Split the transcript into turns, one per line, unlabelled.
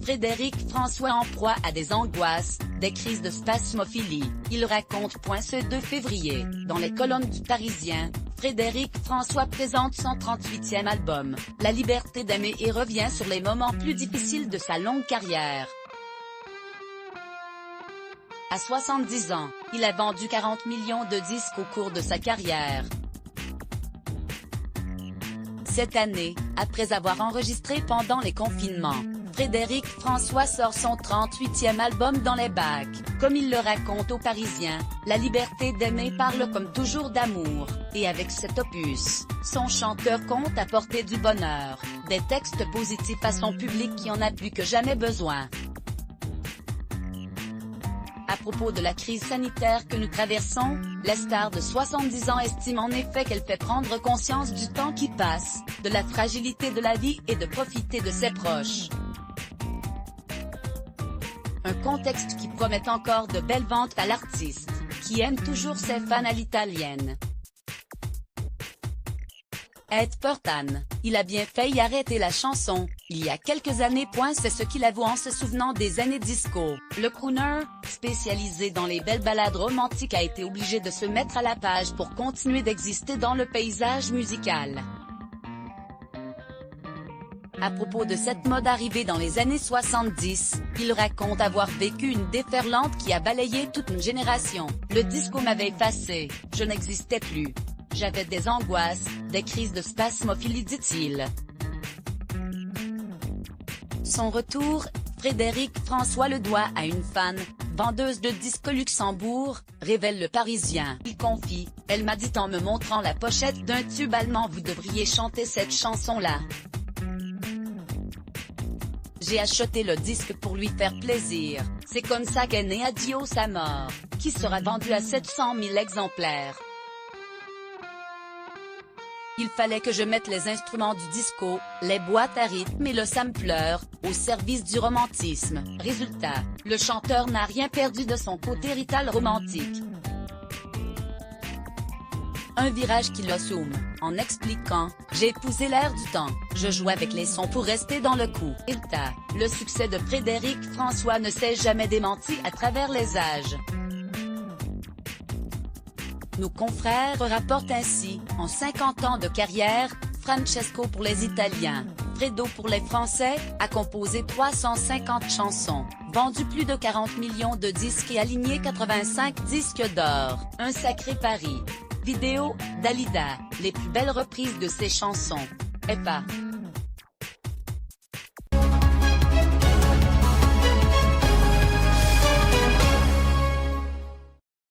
Frédéric François en proie à des angoisses, des crises de spasmophilie. Il raconte. Ce 2 février, dans les colonnes du Parisien, Frédéric François présente son 38e album, La liberté d'aimer, et revient sur les moments plus difficiles de sa longue carrière. À 70 ans, il a vendu 40 millions de disques au cours de sa carrière. Cette année, après avoir enregistré pendant les confinements, Frédéric François sort son 38e album dans les bacs. Comme il le raconte au Parisien, La liberté d'aimer parle comme toujours d'amour, et avec cet opus, son chanteur compte apporter du bonheur, des textes positifs à son public qui en a plus que jamais besoin. À propos de la crise sanitaire que nous traversons, la star de 70 ans estime en effet qu'elle fait prendre conscience du temps qui passe, de la fragilité de la vie et de profiter de ses proches. Un contexte qui promet encore de belles ventes à l'artiste, qui aime toujours ses fans à l'italienne. Ed Portan, il a bien failli arrêter la chanson, il y a quelques années. C'est ce qu'il avoue en se souvenant des années disco. Le crooner, spécialisé dans les belles ballades romantiques, a été obligé de se mettre à la page pour continuer d'exister dans le paysage musical. À propos de cette mode arrivée dans les années 70, il raconte avoir vécu une déferlante qui a balayé toute une génération. Le disco m'avait effacé, je n'existais plus. J'avais des angoisses, des crises de spasmophilie, dit-il. Son retour, Frédéric François le doit à une fan, vendeuse de disques au Luxembourg, révèle le Parisien. Il confie, elle m'a dit en me montrant la pochette d'un tube allemand: vous devriez chanter cette chanson-là. J'ai acheté le disque pour lui faire plaisir, c'est comme ça qu'est né Adios à mort, qui sera vendu à 700 000 exemplaires. Il fallait que je mette les instruments du disco, les boîtes à rythme et le sampler, au service du romantisme. Résultat, le chanteur n'a rien perdu de son côté rital romantique. Un virage qui l'assume, en expliquant « J'ai épousé l'air du temps, je joue avec les sons pour rester dans le coup ». Résultat, le succès de Frédéric François ne s'est jamais démenti à travers les âges. Nos confrères rapportent ainsi, en 50 ans de carrière, Francesco pour les Italiens, Fredo pour les Français, a composé 350 chansons, vendu plus de 40 millions de disques et aligné 85 disques d'or. Un sacré pari. Vidéo, Dalida, les plus belles reprises de ses chansons. FA.